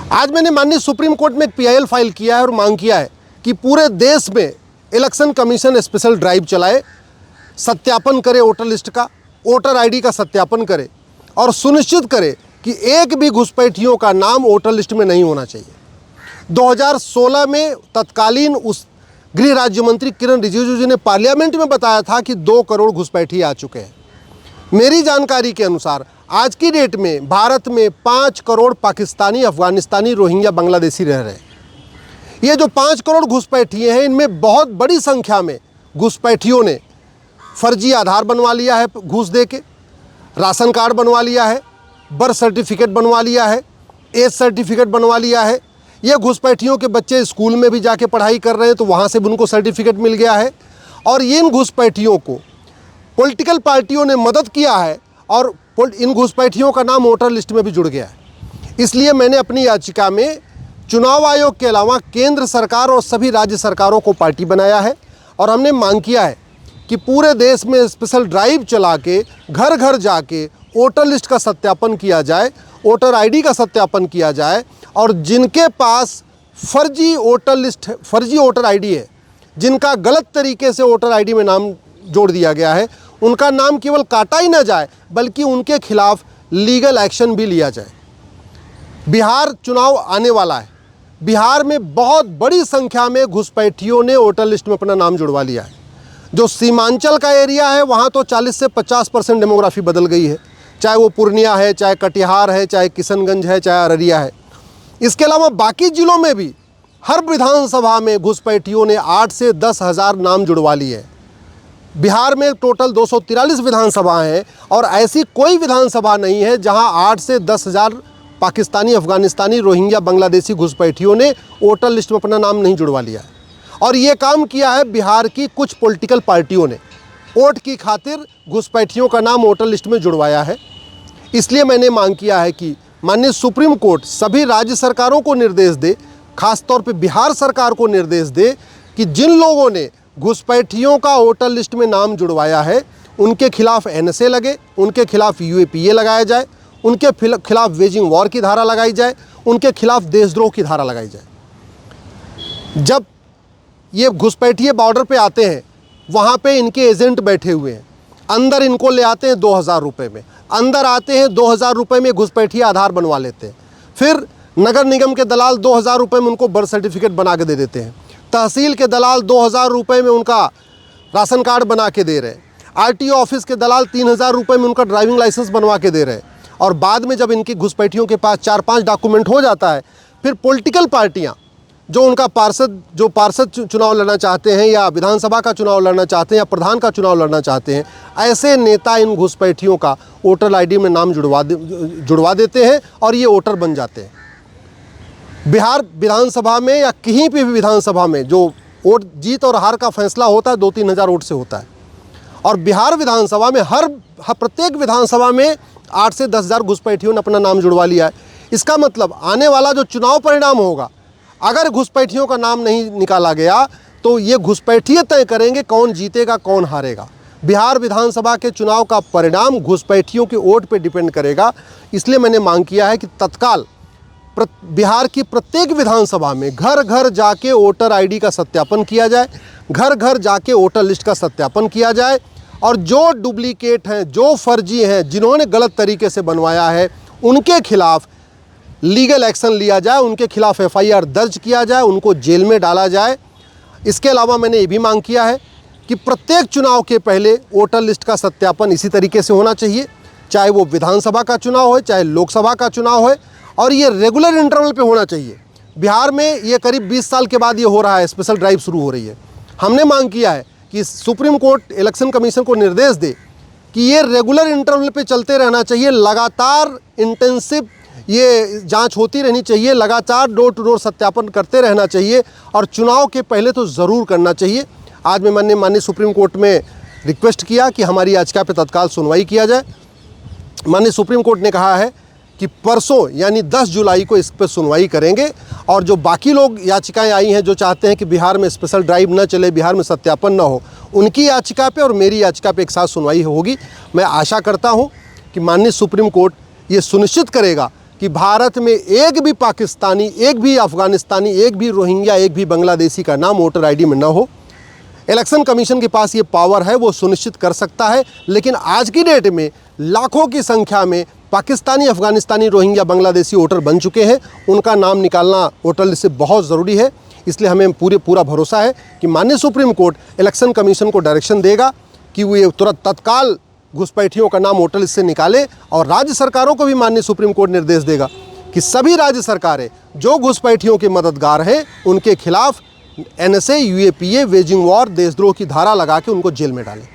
आज मैंने माननीय सुप्रीम कोर्ट में एक PIL फाइल किया है और मांग किया है कि पूरे देश में इलेक्शन कमीशन स्पेशल ड्राइव चलाए, सत्यापन करे वोटर लिस्ट का, वोटर ID का सत्यापन करे और सुनिश्चित करे कि एक भी घुसपैठियों का नाम वोटर लिस्ट में नहीं होना चाहिए। 2016 में तत्कालीन उस गृह राज्य मंत्री किरण रिजिजू जी ने पार्लियामेंट में बताया था कि 2 करोड़ घुसपैठी आ चुके हैं। मेरी जानकारी के अनुसार आज की डेट में भारत में 5 करोड़ पाकिस्तानी, अफगानिस्तानी, रोहिंग्या, बांग्लादेशी रह रहे हैं। ये जो 5 करोड़ घुसपैठिए हैं, इनमें बहुत बड़ी संख्या में घुसपैठियों ने फर्जी आधार बनवा लिया है, घूस दे के राशन कार्ड बनवा लिया है, बर्थ सर्टिफिकेट बनवा लिया है, एज सर्टिफिकेट बनवा लिया है। ये घुसपैठियों के बच्चे स्कूल में भी जाके पढ़ाई कर रहे हैं तो वहाँ से भी उनको सर्टिफिकेट मिल गया है। और इन घुसपैठियों को पॉलिटिकल पार्टियों ने मदद किया है और इन घुसपैठियों का नाम वोटर लिस्ट में भी जुड़ गया है। इसलिए मैंने अपनी याचिका में चुनाव आयोग के अलावा केंद्र सरकार और सभी राज्य सरकारों को पार्टी बनाया है और हमने मांग किया है कि पूरे देश में स्पेशल ड्राइव चला के घर घर जाके वोटर लिस्ट का सत्यापन किया जाए, वोटर ID का सत्यापन किया जाए और जिनके पास फर्जी वोटर ID है, जिनका गलत तरीके से वोटर ID में नाम जोड़ दिया गया है, उनका नाम केवल काटा ही ना जाए बल्कि उनके खिलाफ लीगल एक्शन भी लिया जाए। बिहार चुनाव आने वाला है। बिहार में बहुत बड़ी संख्या में घुसपैठियों ने वोटर लिस्ट में अपना नाम जुड़वा लिया है। जो सीमांचल का एरिया है वहाँ तो 40 से 50% डेमोग्राफी बदल गई है, चाहे वो पूर्णिया है, चाहे कटिहार है, चाहे किशनगंज है, चाहे अररिया है। इसके अलावा बाकी ज़िलों में भी हर विधानसभा में घुसपैठियों ने 8 से 10 हज़ार नाम जुड़वा लिए हैं। बिहार में टोटल 243 विधानसभाएँ हैं और ऐसी कोई विधानसभा नहीं है जहां 8 से 10 हज़ार पाकिस्तानी, अफगानिस्तानी, रोहिंग्या, बांग्लादेशी घुसपैठियों ने वोटर लिस्ट में अपना नाम नहीं जुड़वा लिया है। और ये काम किया है बिहार की कुछ पॉलिटिकल पार्टियों ने, वोट की खातिर घुसपैठियों का नाम वोटर लिस्ट में जुड़वाया है। इसलिए मैंने मांग किया है कि माननीय सुप्रीम कोर्ट सभी राज्य सरकारों को निर्देश दे, खासतौर पे बिहार सरकार को निर्देश दे कि जिन लोगों ने घुसपैठियों का वोटर लिस्ट में नाम जुड़वाया है उनके खिलाफ NSA लगे, उनके खिलाफ UAPA लगाया जाए, उनके खिलाफ वेजिंग वॉर की धारा लगाई जाए, उनके खिलाफ देशद्रोह की धारा लगाई जाए। जब ये घुसपैठिए बॉर्डर पे आते हैं वहाँ पे इनके एजेंट बैठे हुए हैं, अंदर इनको ले आते हैं 2000 रुपये में, अंदर आते हैं 2000 रुपये में घुसपैठिए आधार बनवा लेते हैं। फिर नगर निगम के दलाल 2000 रुपये में उनको बर्थ सर्टिफिकेट बना के दे देते हैं। तहसील के दलाल 2000 रुपये में उनका राशन कार्ड बना के दे रहे हैं। RTO ऑफिस के दलाल 3000 रुपये में उनका ड्राइविंग लाइसेंस बनवा के दे रहे हैं। और बाद में जब इनकी घुसपैठियों के पास 4-5 डॉक्यूमेंट हो जाता है, फिर पॉलिटिकल पार्टियां जो उनका पार्षद चुनाव लड़ना चाहते हैं या विधानसभा का चुनाव लड़ना चाहते हैं या प्रधान का चुनाव लड़ना चाहते हैं, ऐसे नेता इन घुसपैठियों का वोटर ID में नाम जुड़वा देते हैं और ये वोटर बन जाते हैं। बिहार विधानसभा में या कहीं पे भी विधानसभा में जो वोट जीत और हार का फैसला होता है 2-3 हज़ार वोट से होता है। और बिहार विधानसभा में प्रत्येक विधानसभा में 8 से 10 हज़ार घुसपैठियों ने अपना नाम जुड़वा लिया है। इसका मतलब आने वाला जो चुनाव परिणाम होगा, अगर घुसपैठियों का नाम नहीं निकाला गया तो ये घुसपैठिए तय करेंगे कौन जीतेगा कौन हारेगा। बिहार विधानसभा के चुनाव का परिणाम घुसपैठियों के वोट पे डिपेंड करेगा। इसलिए मैंने मांग किया है कि तत्काल बिहार की प्रत्येक विधानसभा में घर घर जाके वोटर ID का सत्यापन किया जाए, घर घर जाके वोटर लिस्ट का सत्यापन किया जाए और जो डुप्लीकेट हैं, जो फर्जी हैं, जिन्होंने गलत तरीके से बनवाया है, उनके खिलाफ लीगल एक्शन लिया जाए, उनके खिलाफ FIR दर्ज किया जाए, उनको जेल में डाला जाए। इसके अलावा मैंने ये भी मांग किया है कि प्रत्येक चुनाव के पहले वोटर लिस्ट का सत्यापन इसी तरीके से होना चाहिए, चाहे वो विधानसभा का चुनाव हो, चाहे लोकसभा का चुनाव हो, और ये रेगुलर इंटरवल पे होना चाहिए। बिहार में ये करीब 20 साल के बाद ये हो रहा है, स्पेशल ड्राइव शुरू हो रही है। हमने मांग किया है कि सुप्रीम कोर्ट इलेक्शन कमीशन को निर्देश दे कि ये रेगुलर इंटरवल पे चलते रहना चाहिए, लगातार इंटेंसिव ये जांच होती रहनी चाहिए, लगातार डोर टू डोर सत्यापन करते रहना चाहिए और चुनाव के पहले तो ज़रूर करना चाहिए। आज मैं माननीय सुप्रीम कोर्ट में रिक्वेस्ट किया कि हमारी याचिका पे तत्काल सुनवाई किया जाए। माननीय सुप्रीम कोर्ट ने कहा है कि परसों यानी 10 जुलाई को इस पर सुनवाई करेंगे और जो बाकी लोग याचिकाएं आई हैं जो चाहते हैं कि बिहार में स्पेशल ड्राइव न चले, बिहार में सत्यापन न हो, उनकी याचिका पे और मेरी याचिका पे एक साथ सुनवाई होगी। मैं आशा करता हूं कि माननीय सुप्रीम कोर्ट ये सुनिश्चित करेगा कि भारत में एक भी पाकिस्तानी, एक भी अफगानिस्तानी, एक भी रोहिंग्या, एक भी बांग्लादेशी का नाम वोटर आईडी में न हो। इलेक्शन कमीशन के पास ये पावर है, वो सुनिश्चित कर सकता है। लेकिन आज की डेट में लाखों की संख्या में पाकिस्तानी, अफगानिस्तानी, रोहिंग्या, बांग्लादेशी वोटर बन चुके हैं। उनका नाम निकालना वोटर लिस्ट से बहुत ज़रूरी है। इसलिए हमें पूरा भरोसा है कि माननीय सुप्रीम कोर्ट इलेक्शन कमीशन को डायरेक्शन देगा कि वो ये तुरंत तत्काल घुसपैठियों का नाम वोटर लिस्ट से निकाले। और राज्य सरकारों को भी माननीय सुप्रीम कोर्ट निर्देश देगा कि सभी राज्य सरकारें जो घुसपैठियों के मददगार हैं उनके खिलाफ NSA, UAPA, वेजिंग वॉर, देशद्रोह की धारा लगा के उनको जेल में डालें।